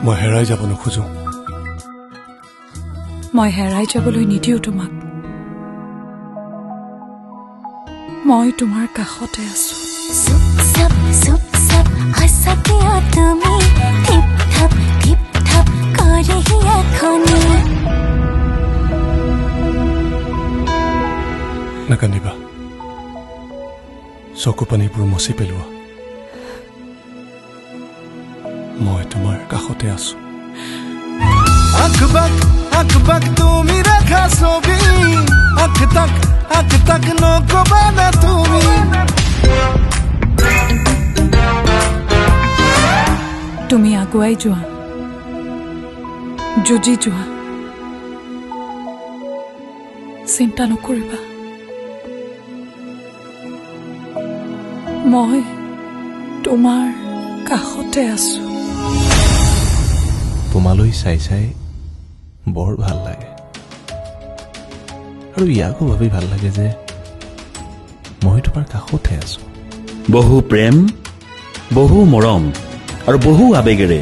মই হেৰাই যাব নোখোজো মই হেৰাই যাবলৈ নিদিও তোমাক মই তোমাৰ কাষতে আছো চুপ চাপ আছা কিয় তুমি টিপ থাপ কৰে হিয়াখনি নাকান্দিবা চকু পানীবোৰ মচি পেলোৱা মই তোমাৰ কাষতে আছো আকবাক তুমি ৰাখা ছবি আখ তাক নকবা না তুমি তুমি আগুৱাই যোৱা যুঁজি যোৱা চিন্তা নকৰিবা মই তোমাৰ কাষতে আছো তোমালৈ চাই চাই বৰ ভাল লাগে আৰু ইয়াকো ভাবি ভাল লাগে যে মই তোমাৰ কাষতে আছো বহু প্ৰেম বহু মৰম আৰু বহু আবেগেৰে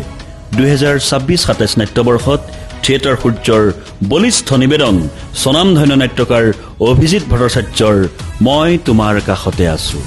2026-27 নাট্যবৰ্ষত থিয়েটাৰ সূৰ্যৰ বলিষ্ঠ নিবেদন স্বনামধন্য নাট্যকাৰ অভিজিত ভট্টাচাৰ্যৰ মই তোমাৰ কাষতে আছো